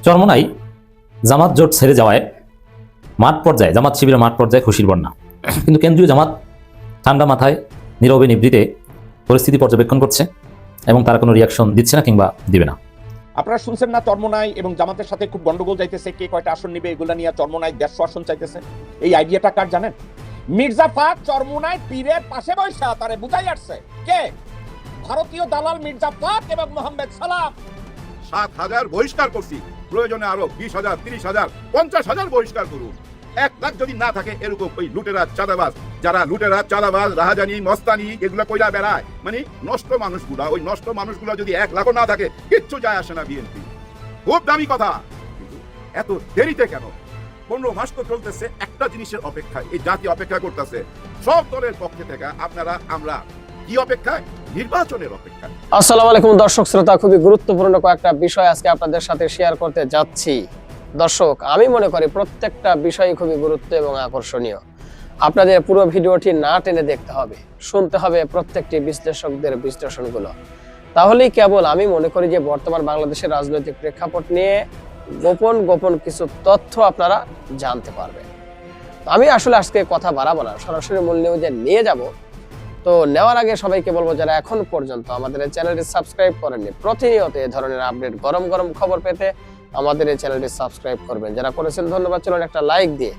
চরমোনাই জামাত জোট ছেড়ে যাওয়ায় মাঠ পর্যায়ে জামাত শিবিরের মাঠ পর্যায়ে খুশির বন্যা, কিন্তু কেন্দ্রীয় জামাত ঠান্ডা মাথায় নীরবে নিভৃতে পরিস্থিতি পর্যবেক্ষণ করছে এবং তারা কোনো রিয়াকশন দিচ্ছে না কিংবা দিবে না। আপনারা শুনছেন না চরমোনাই এবং জামাতের সাথে খুব গন্ডগোল যাইতেছে, কে কয়টা আসন নিবে এগুলা নিয়ে চরমোনাই 150 আসন চাইতেছে। এই আইডিয়াটা কার জানেন? মির্জা ফাক চরমোনাই পীরের পাশে বসে তারে বুঝাই আসছে কে? ভারতীয় দালাল মির্জা ফাক এবং মোহাম্মদ সালাম। 7,000 বহিষ্কার করছি, প্রয়োজনে আরো 20,000, 30,000, 50,000 বহিষ্কার করুন। 1 লাখ যদি না থাকে এরকম ওই লুটেরা চাঁদাবাজ, যারা লুটেরা চাঁদাবাজ রাহাজানি মস্তানি এগুলা কইরা বেড়ায়, মানে নষ্ট মানুষগুলা, ওই নষ্ট মানুষগুলা যদি 1 লাখও না থাকে কিচ্ছু যায় আসে না বিএনপি। খুব দামি কথা, কিন্তু এত দেরিতে কেন? 15 মাস তো চলতেছে একটা জিনিসের অপেক্ষায়, এই জাতি অপেক্ষা করতেছে সব দলের পক্ষে থেকে। আপনারা আমরা কি অপেক্ষায়? নির্বাচনের অপেক্ষা। আসসালামু আলাইকুম দর্শক শ্রোতা, খুবই গুরুত্বপূর্ণ কয়েকটা বিষয় আজকে আপনাদের সাথে শেয়ার করতে যাচ্ছি। দর্শক, আমি মনে করি প্রত্যেকটা বিষয় খুবই গুরুত্ব এবং আকর্ষণীয়। আপনাদের পুরো ভিডিওটি না টেনে দেখতে হবে, শুনতে হবে প্রত্যেকটি বিশ্লেষকদের বিশ্লেষণগুলো। তাহলেই কেবল আমি মনে করি যে বর্তমান বাংলাদেশের রাজনৈতিক প্রেক্ষাপট নিয়ে গোপন কিছু তথ্য আপনারা জানতে পারবেন। আমি আসলে আজকে কথা বাড়াবো না, সরাসরি মূল নিউজে নিয়ে যাব। তো নেওয়ার আগে সবাইকে বলবো, যারা এখন পর্যন্ত আমাদের এই চ্যানেলটি সাবস্ক্রাইব করেননি, প্রতিনিয়ত এই ধরনের আপডেট গরম খবর পেতে আমাদের এই চ্যানেলটি সাবস্ক্রাইব করবেন। যারা করেছেন ধন্যবাদ। চলুন একটা লাইক দিয়ে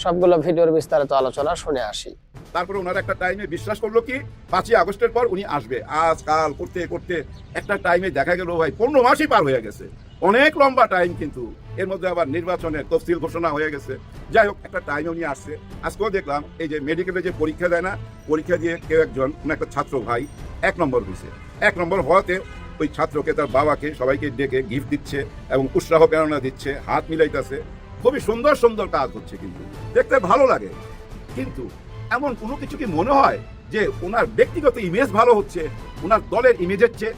সবগুলো ভিডিওর বিস্তারিত আলোচনা শুনে আসি। তারপরে ওনার একটা টাইমে বিশ্বাস করলো কি 5ই আগস্টের পর উনি আসবে, আজ কাল করতে করতে একটা টাইমে দেখা গেল ভাই 15 মাসই পার হয়ে গেছে। অনেক লম্বা টাইম, কিন্তু এর মধ্যে আবার নির্বাচনের তফসিল ঘোষণা হয়ে গেছে। যাই হোক, একটা টাইমে উনি আসছে। আজকেও দেখলাম এই যে মেডিকেলে যে পরীক্ষা দেয় না, পরীক্ষা দিয়ে কেউ একজন একটা ছাত্র ভাই 1 নম্বর হয়েছে। 1 নম্বর হওয়াতে ওই ছাত্রকে, তার বাবাকে, সবাইকে ডেকে গিফট দিচ্ছে এবং উৎসাহ প্রেরণা দিচ্ছে, হাত মিলাইতেছে। খুবই সুন্দর কাজ হচ্ছে, কিন্তু দেখতে ভালো লাগে। কিন্তু এমন কোনো কিছু কি মনে হয় যে ওনার ব্যক্তিগত ইমেজ ভালো হচ্ছে ওনার দলের ইমেজের চেয়ে?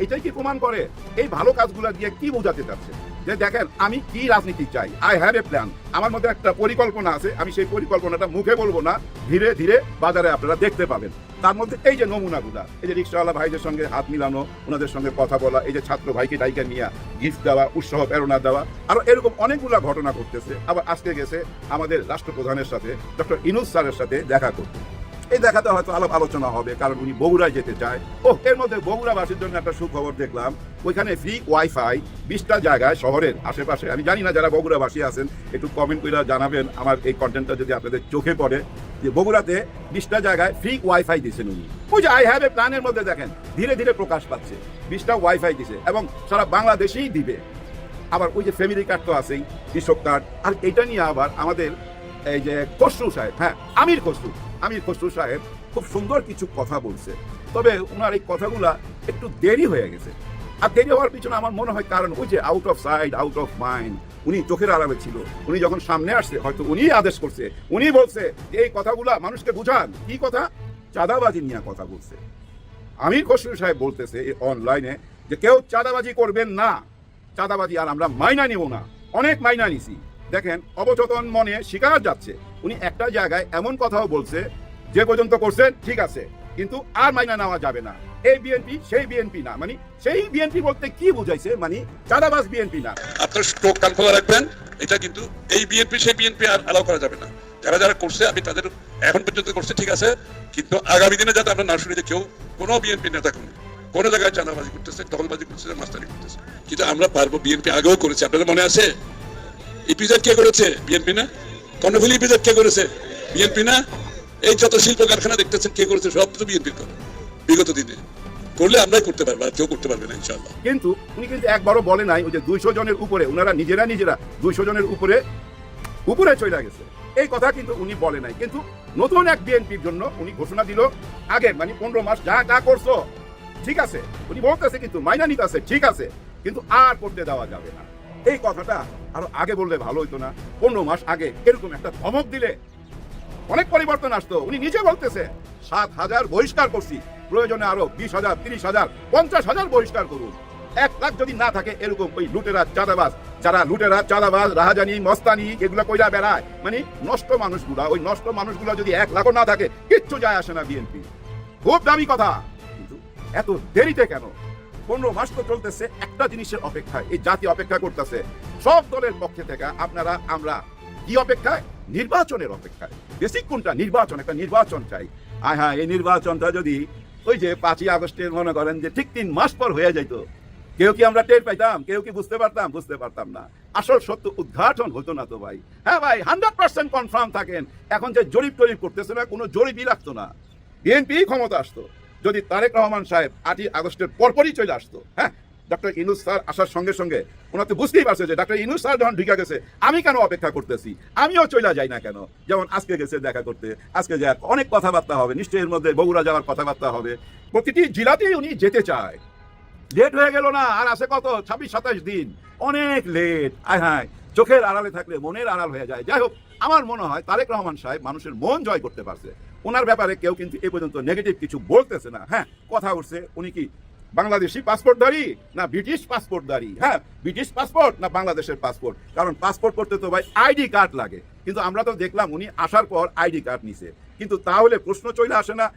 এটাই কি প্রমাণ করে? এই ভালো কাজগুলো দিয়ে কি বোঝাতে চাচ্ছে? যে দেখেন, আমি কি রাজনীতি চাই, আই হ্যাভ এ প্ল্যান, আমার মধ্যে একটা পরিকল্পনা আছে। আমি সেই পরিকল্পনাটা মুখে বলবো না, ধীরে ধীরে বাজারে আপনারা দেখতে পাবেন। তার মধ্যে এই যে নমুনাগুলা, এই যে রিক্সাওয়ালা ভাইদের সঙ্গে হাত মিলানো, ওনাদের সঙ্গে কথা বলা, এই যে ছাত্র ভাইকে ডাইকা নিয়ে গিফট দেওয়া, উৎসাহ প্রেরণা দেওয়া, আরো এরকম অনেকগুলা ঘটনা করতেছে। আবার আজকে গেছে আমাদের রাষ্ট্রপ্রধানের সাথে, ডক্টর ইনুস স্যারের সাথে দেখা করতে। এই দেখাতে হয়তো আলোচনা হবে, কারণ উনি বগুড়ায় যেতে চায়। এর মধ্যে বগুড়াবাসীর জন্য একটা সুখবর দেখলাম, ওইখানে ফ্রি ওয়াইফাই 20টা জায়গায় শহরের আশেপাশে। আমি জানি না যারা বগুড়াবাসী আছেন একটু কমেন্ট করে জানাবেন আমার এই কন্টেন্টটা যদি আপনাদের চোখে পড়ে, যে বগুড়াতে 20টা জায়গায় ফ্রি ওয়াইফাই দিয়েছেন উনি। ওই যে আই হ্যাভ এ প্ল্যানের মধ্যে দেখেন ধীরে ধীরে প্রকাশ পাচ্ছে। 20টা ওয়াইফাই দিছে এবং সারা বাংলাদেশেই দিবে। আবার ওই যে ফ্যামিলি কার্ড তো আছেই, কৃষক কার্ড। আর এটা নিয়ে আবার আমাদের এই যে খসরু সাহেব, হ্যাঁ আমির খসরু সাহেব খুব সুন্দর কিছু কথা বলছে। তবে ওনার এই কথাগুলা একটু দেরি হয়ে গেছে। আর দেরি হওয়ার পিছনে আমার মনে হয় কারণ ওই যে out of sight out of mind, উনি চোখের আড়ালে ছিল। উনি যখন সামনে আসছে হয়তো উনি আদেশ করছে, উনি বলছে এই কথাগুলা মানুষকে বুঝান। কি কথা? চাঁদাবাজি নিয়ে কথা বলছে। আমির খসরু সাহেব বলতেছে অনলাইনে যে কেউ চাঁদাবাজি করবেন না, চাঁদাবাজি আর আমরা মাইনা নিব না। অনেক মাইনা নিছি। দেখেন, অবচেতন মনে শিকার যাচ্ছে। উনি একটা জায়গায় এমন কথাও বলছে, যে পর্যন্ত করছেন ঠিক আছে, কিন্তু আর মাইনা নেওয়া যাবে না। এই বিএনপি সেই বিএনপি না। মানে সেই বিএনপি বলতে কি বুঝাইছে? মানে চাঁদাবাজ বিএনপি না। আপনার চোখ কান খোলা রাখবেন। এটা কিন্তু এই বিএনপি সেই বিএনপি আর অ্যালাউ করা যাবে না। যারা করছে, আমি তাদের এখন পর্যন্ত করছে ঠিক আছে, কিন্তু আগামী দিনে যাতে আমরা না শুনি যে কেউ কোনো বিএনপি নেতা কোনো জায়গায় চাঁদাবাজি করতেছে, দখলবাজি করতেছে, মাস্তানি করতেছে। কিন্তু আমরা পারবো। বিএনপি আগেও করেছে, আপনাদের মনে আছে? ইপিজেড কে করেছে? বিএনপি না? কর্ণফুলী ইপিজেড কে করেছে? বিএনপি না? এই যত শিল্প কারখানা দেখতেছেন কে করেছে? সব তো বিএনপির করে। বিগত দিনে করলে আমরাই করতে পারবো, আর কেউ করতে পারবে না ইনশাআল্লাহ। কিন্তু উনি কিন্তু একবারও বলে নাই ওই যে 200 জনের উপরে, ওনারা নিজেরা 200 জনের উপরে চলে গেছে। এই কথা কিন্তু উনি বলে নাই। কিন্তু নতুন এক বিএনপির জন্য উনি ঘোষণা দিল আগে, মানে 15 মাস যা করছো ঠিক আছে। উনি বলতেছে কিন্তু মাইনা নিতে আছে ঠিক আছে, কিন্তু আর করতে দেওয়া যাবে না। এই কথাটা আরো আগে বললে ভালো হইতো না? 15 মাস আগে এরকম একটা ধমক দিলে অনেক পরিবর্তন আসতো। উনি নিজে বলতেছে 7,000 বহিষ্কার করছি, প্রয়োজনে আরো 20,000, 30,000, 50,000 বহিষ্কার করুন। 1 লাখ যদি না থাকে এরকম ওই লুটেরা চাঁদাবাজ, যারা লুটেরা চাঁদাবাজ রাহাজানি মস্তানি এগুলা কইরা বেড়ায়, মানে নষ্ট মানুষগুলা, ওই নষ্ট মানুষগুলা যদি 1 লাখও না থাকে কিচ্ছু যায় আসে না বিএনপি। খুব দামি কথা, কিন্তু এত দেরিতে কেন? 15 মাস তো চলতেছে একটা জিনিসের অপেক্ষায়, এই জাতি অপেক্ষা করতেছে সব দলের পক্ষে থেকে, আপনারা আমরা কি অপেক্ষায়? নির্বাচনের অপেক্ষায়। বেসিক কোনটা? নির্বাচন, একটা নির্বাচন চাই। হ্যাঁ, এই নির্বাচনটা যদি ওই যে 5ই আগস্টের মনে করেন যে ঠিক 3 মাস পর হয়ে যাইতো, কেউ কি আমরা টের পাইতাম? কেউ কি বুঝতে পারতাম? বুঝতে পারতাম না। আসল সত্য উদ্ঘাটন হতো না তো ভাই। হ্যাঁ ভাই, 100% কনফার্ম থাকেন। এখন যে জরিপ টরিপ করতেছে না, কোনো জরিপই লাগতো না। বিএনপি ক্ষমতা আসতো যদি তারেক রহমান সাহেব 8ই আগস্টের পরপরই চলে আসতো। হ্যাঁ, ডক্টর ইউনূস স্যার আসার সঙ্গে সঙ্গে ওনার তো বুঝতেই পারছে যে ডক্টর ইউনূস স্যার যখন ঢুকে গেছে, আমি কেন অপেক্ষা করতেছি, আমিও চলে যাই না কেন? যেমন আজকে গেছে দেখা করতে, আজকে যা অনেক কথাবার্তা হবে, নিশ্চয়ই এর মধ্যে বগুড়া যাওয়ার কথাবার্তা হবে। প্রতিটি জেলাতেই উনি যেতে চায়। লেট হয়ে গেল না, আর আছে কত? 26-27 দিন, অনেক লেট। হ্যাঁ, চোখের আড়ালে থাকলে মনের আড়াল হয়ে যায়। যাই হোক, আমার মনে হয় তারেক রহমান সাহেব মানুষের মন জয় করতে পারছে। ওনার ব্যাপারে কেউ কিন্তু এ পর্যন্ত নেগেটিভ কিছু বলতেছে না। হ্যাঁ, কথা উঠছে উনি কি বাংলাদেশি পাসপোর্টধারী না ব্রিটিশ পাসপোর্টধারী? হ্যাঁ, ব্রিটিশ পাসপোর্ট না বাংলাদেশের পাসপোর্ট? কারণ পাসপোর্ট করতে তো ভাই আইডি কার্ড লাগে, কিন্তু আমরা তো দেখলাম উনি আসার পর আইডি কার্ড নিছে। কিন্তু তাহলে প্রশ্ন চলে আসে না,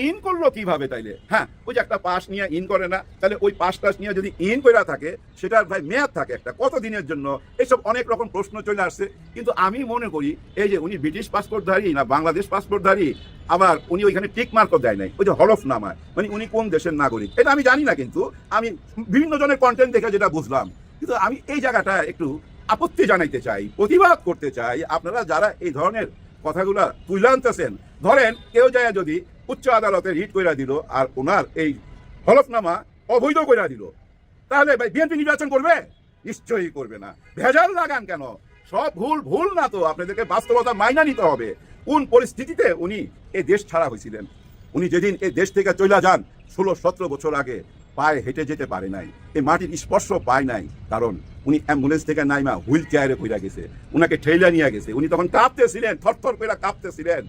ইন করলো কিভাবে তাইলে? হ্যাঁ, ওই যে একটা পাস নিয়ে ইন করে না, তাহলে ওই পাস টাস নিয়ে যদি ইন করে থাকে, সেটার ভাই মেয়াদ থাকে একটা, কত দিনের জন্য? এইসব অনেক রকম প্রশ্ন চলে আসছে। কিন্তু আমি মনে করি এই যে উনি ব্রিটিশ পাসপোর্টধারী না বাংলাদেশ পাসপোর্টধারী, আবার উনি ওইখানে টিক মার্কও দেয় নাই, ওই যে হলফনামায়, মানে উনি কোন দেশের নাগরিক এটা আমি জানি না, কিন্তু আমি বিভিন্ন জনের কন্টেন্ট দেখে যেটা বুঝলাম। কিন্তু আমি এই জায়গাটা একটু আপত্তি জানাইতে চাই, প্রতিবাদ করতে চাই। আপনারা যারা এই ধরনের কথাগুলা তুলে আনতেছেন, ধরেন কেউ যায় যদি উচ্চ আদালতে রিট কইরা দিল আর ওনার এই হলফনামা অবৈধ কইরা দিল, তাহলে ভাই বিএনপি নির্বাচন করবে? নিশ্চয়ই করবে না। ভেজাল লাগান কেন? সব ভুল না তো, আপনাদেরকে বাস্তবতা মাইনা নিতে হবে। কোন পরিস্থিতিতে উনি এই দেশ ছাড়া হয়েছিলেন? উনি যেদিন এই দেশ থেকে চলে যান 16-17 বছর আগে, পায়ে হেঁটে যেতে পারে নাই, এই মাটির স্পর্শ পায় নাই, কারণ উনি অ্যাম্বুলেন্স থেকে নাইমা হুইল চেয়ারে কইরা গেছে, উনাকে ঠেলা নিয়ে গেছে, উনি তখন কাঁপতেছিলেন, থরথর করে কাঁপতেছিলেন,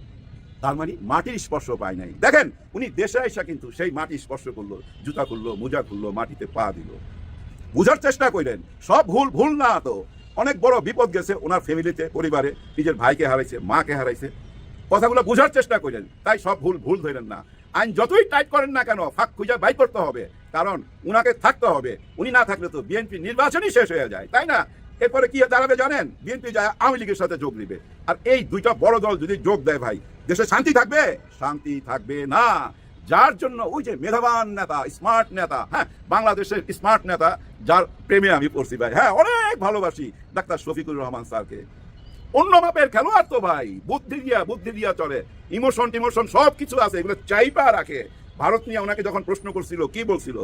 তার মানে মাটির স্পর্শ পায় নাই। দেখেন উনি দেশে এসে কিন্তু সেই মাটি স্পর্শ করলো, জুতা খুললো, মোজা খুললো, মাটিতে পা দিল। বুঝার চেষ্টা করেন, সব ভুল না তো। অনেক বড় বিপদ গেছে ওনার ফ্যামিলিতে, পরিবারে, নিজের ভাইকে হারাইছে, মাকে হারাইছে। কথাগুলো বুঝার চেষ্টা করেন, তাই সব ভুল ধরেন না। আইন যতই টাইট করেন না কেন, ফাঁক খুঁজে বাই করতে হবে, কারণ উনাকে থাকতে হবে। উনি না থাকলে তো বিএনপি নির্বাচনই শেষ হয়ে যায়, তাই না? এরপরে কি দাঁড়াবে জানেন? বিএনপি যায় আওয়ামী লীগের সাথে যোগ দিবে। আর এই দুইটা বড় দল যদি যোগ দেয় ভাই, দেশে শান্তি থাকবে? শান্তি থাকবে না। যার জন্য ওই যে মেধাবান নেতা, স্মার্ট নেতা, হ্যাঁ, বাংলাদেশের স্মার্ট নেতা, যার প্রেমে আমি পড়ছি ভাই, হ্যাঁ, অনেক ভালোবাসি ডাক্তার শফিকুর রহমান স্যারকে। অন্য মাপের খেলোয়াড় তো ভাই, বুদ্ধি দিয়া চলে, ইমোশন সব কিছু আছে, এগুলো চাইপা রাখে। ভারত নিয়ে ওনাকে যখন প্রশ্ন করছিল, কি বলছিল?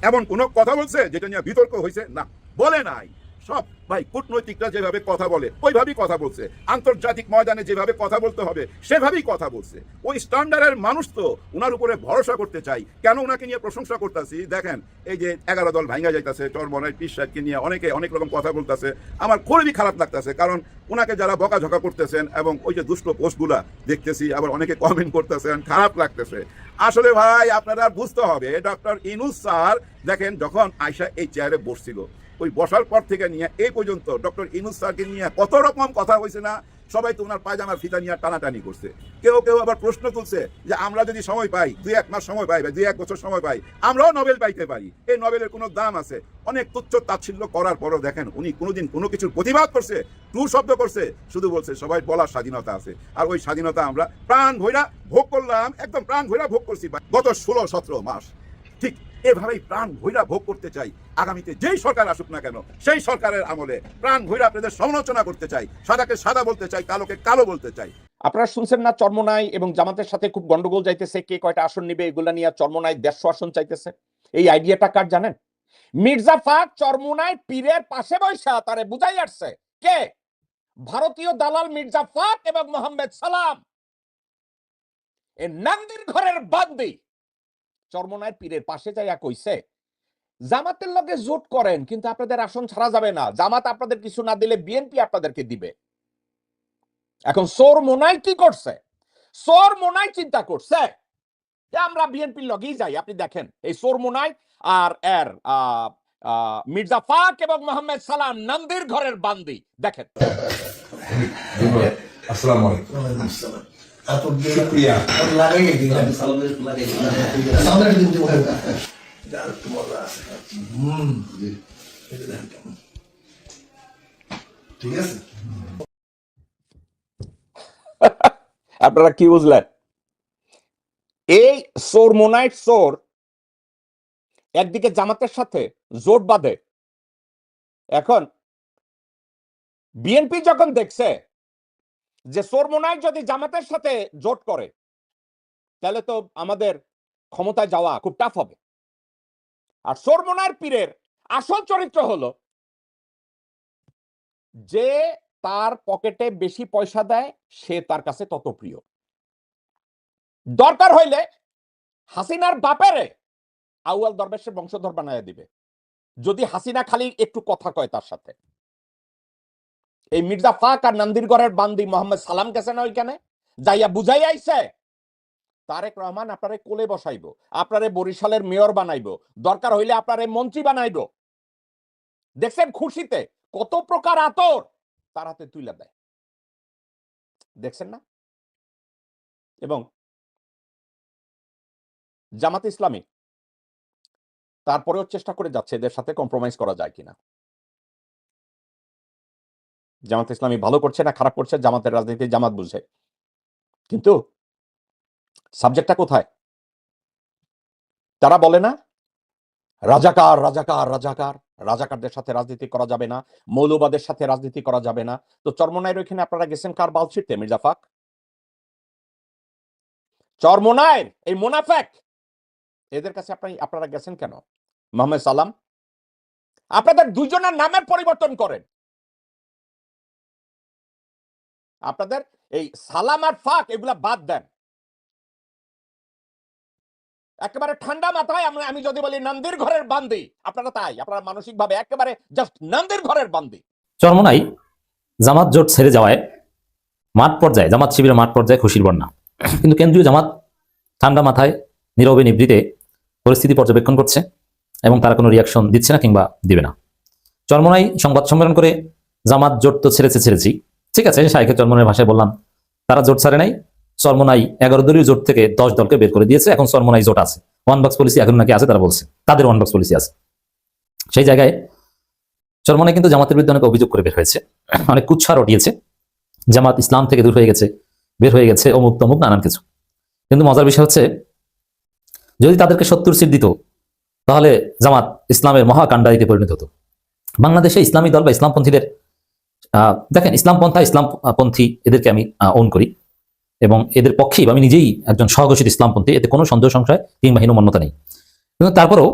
এমন কোনো কথা বলছে যেটা নিয়ে বিতর্ক হয়েছে? না, বলে নাই। সব ভাই কূটনৈতিকরা যেভাবে কথা বলে ওইভাবেই কথা বলছে, আন্তর্জাতিক ময়দানে যেভাবে কথা বলতে হবে সেভাবেই কথা বলছে। ওই স্ট্যান্ডার্ডের মানুষ তো ওনার উপরে ভরসা করতে চাই। কেন ওনাকে নিয়ে প্রশংসা করতেছি? দেখেন এই যে 11 দল ভাঙ্গা যাইতেছে, চরমনাই পীর সাহেবকে নিয়ে অনেকে অনেক রকম কথা বলতেছে, আমার খুবই খারাপ লাগতেছে। কারণ ওনাকে যারা বকাঝকা করতেছেন এবং ওই যে দুষ্ট পোস্টগুলা দেখতেছি, আবার অনেকে কমেন্ট করতেছেন, খারাপ লাগতেছে। আসলে ভাই আপনারা বুঝতে হবে, ডক্টর ইউনূস স্যার দেখেন যখন আয়শা এই চেয়ারে বসছিল, ওই বসার পর থেকে নিয়ে এই পর্যন্ত ডক্টর ইউনূস স্যারকে নিয়ে কত রকম কথা হয়েছে না? সবাই তো ওনার পায়জামার ফিতা নিয়ে টানাটানি করছে। কেউ আবার প্রশ্ন তুলছে যে আমরা যদি সময় পাই, 2-1 মাস সময় পাই বা 2-1 বছর সময় পাই, আমরাও নোবেল পাইতে পারি। এই নোবেলের কোনো দাম আছে? অনেক তুচ্ছ তাচ্ছিল্য করার পরও দেখেন উনি কোনোদিন কোনো কিছুর প্রতিবাদ করছে, টু শব্দ করছে? শুধু বলছে সবাই বলার স্বাধীনতা আছে, আর ওই স্বাধীনতা আমরা প্রাণ ভৈরা ভোগ করলাম, একদম প্রাণ ভৈরা ভোগ করছি গত 16-17 মাস। ঠিক এভাবেই প্রাণ ভৈরা ভোগ করতে চাই। আগামীতে যেই সরকার আসুক না কেন, সেই সরকারের আমলে প্রাণ ভৈরা আপনাদের সমালোচনা করতে চাই, সাদাকে সাদা বলতে চাই, কালোকে কালো বলতে চাই। আপনারা শুনছেন না, চরমোনাই এবং জামাতের সাথে খুব গন্ডগোল যাইতেছে, কে কয়টা আসন নিবে এগুলা নিয়ে চরমোনাই 150 আসন চাইতেছে। এই আইডিয়াটা কার জানেন? মির্জা ফাক চরমোনাই পীরের পাশে বৈশা তারে বুঝাই আসছে। কে? ভারতীয় দালাল মির্জা ফাক এবং মোহাম্মদ সালাম, এই নান্দির ঘরের বান্দি চরমোনাই পীরের পাশে যাইয়া কইছে, জামাতের লগে জোট করেন কিন্তু আপনাদের আসন ছাড়া যাবে না, জামাত আপনাদের কিছু না দিলে বিএনপি আপনাদেরকে দিবে। এখন চরমোনাই কি করছে? চরমোনাই চিন্তা করছে যে আমরা বিএনপির লগেই যাই। আপনি দেখেন এই চরমোনাই আর এর মির্জা ফাক এবং মোহাম্মদ সালাম নন্দির ঘরের বান্দি। দেখেন। আসসালামু আলাইকুম। শুকরিয়া। ঠিক আছে। আপনারা কি বুঝলেন? এই সোরমোনাইট সোর একদিকে জামাতের সাথে জোট বাঁধে। এখন বিএনপি যখন দেখছে যে সোরমোনাইট যদি জামাতের সাথে জোট করে তাহলে তো আমাদের ক্ষমতায় যাওয়া খুব টাফ হবে। আর সোরমোনাইট পীরের আসল চরিত্র হলো যে তার পকেটে বেশি পয়সা দেয় সে তার কাছে তত প্রিয়। দরকার হইলে হাসিনার বাপেরে আউয়াল দরবেশের বংশধর বানায় দিবে যদি হাসিনা খালি একটু কথা কয় তার সাথে। এই মির্জা ফাক আর নন্দিরগড়ের বান্দি মোহাম্মদ সালাম গেছে না ওইখানে, যাইয়া বুঝাই আইছে তারেক রহমান আপনারে কোলে বসাইবো, আপনারে বরিশালের মেয়র বানাইবো, দরকার হইলে আপনারে মন্ত্রী বানাইবো। দেখছেন খুশিতে কত প্রকার আতর তার হাতে তুলে দেয়, দেখছেন না? এবং জামাত ইসলামী তারপরেও চেষ্টা করে যাচ্ছে এদের সাথে কম্প্রোমাইজ করা যায় কিনা। জামাত ইসলামী ভালো করছে না খারাপ করছে জামাতের রাজনীতি জামাত বুঝে, কিন্তু সাবজেক্টটা কোথায়? তারা বলে না রাজাকার রাজাকার রাজাকার, রাজাকারদের সাথে রাজনীতি করা যাবে না, মৌলবাদের সাথে রাজনীতি করা যাবে না। তো চরমোনাইয়ের ওইখানে আপনারা গেছেন কার বাল ছিটতে? মির্জা ফাক। চরমোনাইয়ের এই মুনাফেক এদের কাছে আপনারা গেছেন কেন? মোহাম্মদ সালাম, আপনাদের দুজনের নামের পরিবর্তন করেন। আপনাদের এই সালাম আর ফাক এগুলা বাদ দেন। একেবারে ঠান্ডা মাথায় আমি যদি বলি নন্দির ঘরের বান্দি, আপনারা তাই, আপনারা মানসিক ভাবে একেবারে জাস্ট নন্দির ঘরের বান্দি। চরমোনাই জামাত জোট ছেড়ে যাওয়ায় মাঠ পর্যায়ে, জামাত শিবিরের মাঠ পর্যায়ে খুশির বন্যা। কিন্তু কেন্দ্রীয় জামাত ঠান্ডা মাথায় নীরবে নিভৃতে পরিস্থিতি পর্যবেক্ষণ করছে এবং তারা কোনো রিয়াকশন দিচ্ছে না কিংবা দিবে না। চরমোনাই সংবাদ সম্মেলন করে জামাত জোট তো ছেড়েছি, ঠিক আছে, শাইখে চরমোনাইয়ের ভাষায় বললাম তারা জোট ছাড়ে নাই। চরমোনাই 11 দলীয় জোট থেকে 10 দলকে বের করে দিয়েছে। এখন চরমোনাই জোট আছে, ওয়ান বক্স পলিসি এখন নাকি আছে, তারা বলছে তাদের ওয়ান বক্স পলিসি আছে। সেই জায়গায় চরমোনাই কিন্তু জামাতের বিরুদ্ধে অনেক অভিযোগ করে বের হয়েছে, অনেক কুচ্ছা রটিয়েছে, জামাত ইসলাম থেকে দূর হয়ে গেছে, বের হয়ে গেছে, অমুক তমুক নানান কিছু। কিন্তু মজার বিষয় হচ্ছে যদি তাদেরকে 70 সিট দিত তাহলে জামাত ইসলামের মহাকাণ্ডারিতে পরিণত হতো। বাংলাদেশে ইসলামী দল বা ইসলামপন্থীদের দেখেন, ইসলামপন্থী এদেরকে আমি ওন করি এবং এদের পক্ষেই আমি নিজেই একজন স্বঘোষিত ইসলামপন্থী, এতে কোনো সন্দেহ সংশয় কিংবা হীনমন্যতা নেই। কিন্তু তারপরেও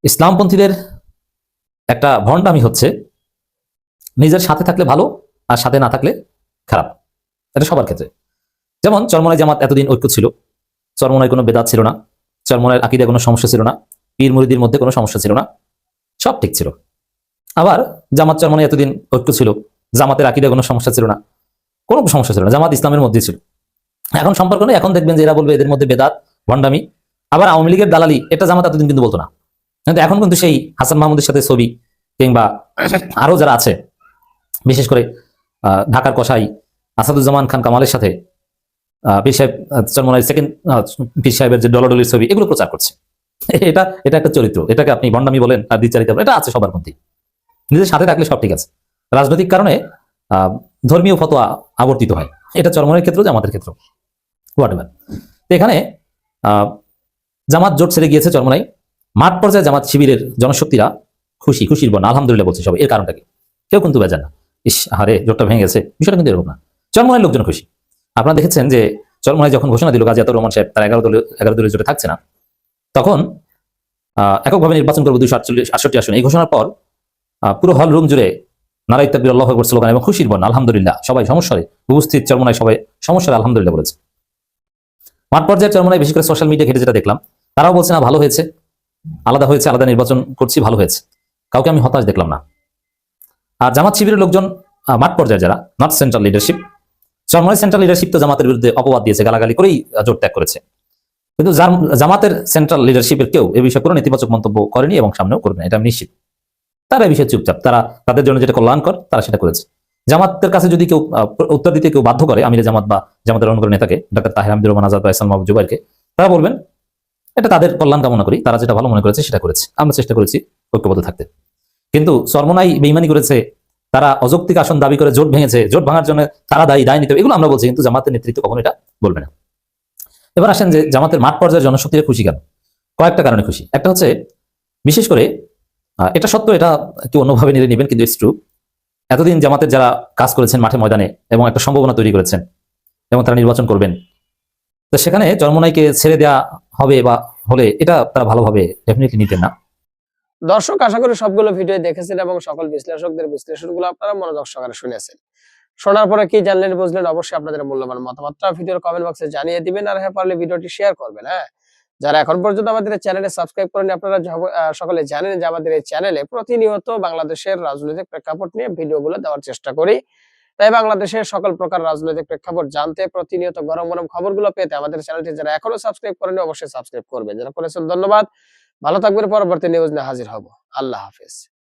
ইসলামপন্থীদের একটা ভণ্ডামি হচ্ছে নিজের সাথে থাকলে ভালো আর সাথে না থাকলে খারাপ। এটা সবার ক্ষেত্রে। যেমন চরমোনাই জামাত এতদিন ঐক্য ছিল, চরমোনাই কোনো বেদাত ছিল না, চরমোনাইয়ের আকীদায় কোনো সমস্যা ছিল না, পীর মুরিদির মধ্যে কোনো সমস্যা ছিল না, সব ঠিক ছিল। আবার জামাত চরমোনাই এতদিন ঐক্য ছিল, জামাতের আকীদায় কোনো সমস্যা ছিল না, কোনো সমস্যা ছিল না, জামাত ইসলামের মধ্যে ছিল। এখন সম্পর্ক নেই, এখন দেখবেন যে এরা বলবে এদের মধ্যে বেদাত ভণ্ডামি। আবার আওয়ামী লীগের দালালি, এটা জামাত এতদিন কিন্তু বলতো না, কিন্তু এখন কিন্তু সেই হাসান মাহমুদের সাথে ছবি কিংবা আরো যারা আছে, বিশেষ করে ঢাকার কসাই আসাদুজ্জামান খান কামালের সাথে পীর সাহেব চরমোনাই সেকেন্ড পীর সাহেবের যে ডলাডলির ছবি, এগুলো প্রচার করছে। এটা একটা চরিত্র, এটাকে আপনি ভণ্ডামি বলেন আর দ্বিচারিতা বলেন, এটা আছে সবার মধ্যেই। নিজের সাথে থাকলে সব ঠিক আছে। রাজনৈতিক কারণে ধর্মীয় ফতোয়া আবর্তিত হয়, এটা চরমোনাইয়ের ক্ষেত্রে, জামাতের ক্ষেত্র, হোয়াটএভার। এখানে জামাত জোট ছেড়ে গিয়েছে চরমোনাই, মাঠ পর্যায়ে জামাত শিবিরের জনশক্তিরা খুশির বন্যা, আলহামদুলিল্লাহ বলছে সবাই। এর কারণটা কি? কেউ কিন্তু বেজান না, ইস আরে জোটটা ভেঙে গেছে, বিষয়টা কিন্তু এরকম না। চরমোনাইয়ের লোকজন খুশি। আপনারা দেখেছেন যে চরমোনাই যখন ঘোষণা দিল গাজী আতাউর রহমান সাহেব তারা 11 দলীয় জোটে থাকছে না, তখন এককভাবে নির্বাচন করবো 268 আসনে, এই ঘোষণার পর পুরো হল রুম জুড়ে নারায়ে তাকবীর আল্লাহু আকবার স্লোগান এবং খুশির বন্যা, আলহামদুলিল্লাহ। সবাই সমস্যায় উপস্থিত চরমোনাই সবাই সমস্যায় আলহামদুলিল্লাহ বলেছে। মাঠ পর্যায়ে চরমোনাই বিশেষ করে সোশ্যাল মিডিয়া ঘেটে যেটা দেখলাম, তারাও বলছে না ভালো হয়েছে, আলাদা হয়েছে, আলাদা নির্বাচন করছি, ভালো হয়েছে। কাউকে আমি হতাশ দেখলাম না। আর জামাত শিবিরের লোকজন মাঠ পর্যায়ে যারা not central leadership, Charmonai central leadership তো জামাতের বিরুদ্ধে অপবাদ দিয়েছে, গালাগালি করেই জোট ত্যাগ করেছে। কিন্তু জামাতের সেন্ট্রাল লিডারশিপের কেউ এ বিষয়ে কোনো নেতিবাচক মন্তব্য করেনি এবং সামনেও করবে না, এটা আমি নিশ্চিত। তারা এই বিষয়ে চুপচাপ, তারা তাদের জন্য যেটা কল্যাণকর তারা সেটা করেছে। জামাতের কাছে যদি কেউ উত্তর দিতে কেউ বাধ্য করে, আমিরে জামাত বা জামাতের অনুকরণ নেতাকে, ডাক্তার তাহের আহমেদুর রহমান আজাদ বা ইসলাম মাহবুব জুবাইরকে, তারা বলবেন এটা তাদের কল্যাণ কামনা করি, তারা যেটা ভালো মনে করেছে সেটা করেছে, আমরা চেষ্টা করেছি ঐক্যবদ্ধ থাকতে। কিন্তু চরমোনাই বেইমানি করেছে, তারা অযৌক্তিক আসন দাবি করে জোট ভেঙেছে, জোট ভাঙার জন্য তারা দায়ী নিতে, এগুলো আমরা বলছি, কিন্তু জামাতের নেতৃত্ব কখনো এটা বলবে না। এবার আসেন যে জামাতের মাঠ পর্যায়ে জনশক্তিতে খুশি কেন? কয়েকটা কারণে খুশি। একটা হচ্ছে বিশেষ করে এটা সত্য, এটা কেউ অন্যভাবে নিলে নেবেন, কিন্তু ইটস ট্রু। এতদিন জামাতের যারা কাজ করেছেন মাঠে ময়দানে এবং একটা সম্ভাবনা তৈরি করেছেন এবং তারা নির্বাচন করবেন, তো সেখানে চরমোনাইকে ছেড়ে দেওয়া হবে বা হলে এটা তারা ভালোভাবে ডেফিনেটলি নিতেন না। দর্শক, আশা করি সবগুলো ভিডিও দেখেছেন এবং সকল বিশ্লেষকদের বিশ্লেষণগুলো আপনারা মনোযোগ সহকারে শুনেছেন। শোনার পরে কি জানলেন বুঝলেন, অবশ্যই আপনাদের মূল্যবান মতামতটা ভিডিওর কমেন্ট বক্সে জানিয়ে দিবেন, আর হ্যাঁ পারলে ভিডিওটি শেয়ার করবেন। হ্যাঁ, যারা এখন পর্যন্ত আমাদের চ্যানেলে সাবস্ক্রাইব করেন, আপনারা সকলে জানেন যে আমাদের এই চ্যানেলে প্রতিনিয়ত বাংলাদেশের রাজনৈতিক প্রেক্ষাপট নিয়ে ভিডিওগুলো দেওয়ার চেষ্টা করি। তাই বাংলাদেশের সকল প্রকার রাজনৈতিক প্রেক্ষাপট জানতে, প্রতিনিয়ত গরম গরম খবরগুলো পেতে আমাদের চ্যানেলটি যারা এখনো সাবস্ক্রাইব করেন অবশ্যই সাবস্ক্রাইব করবেন। যারা করেছেন ধন্যবাদ। ভালো থাকবেন, পরবর্তী নিউজ নিয়ে হাজির হব। আল্লাহ হাফেজ।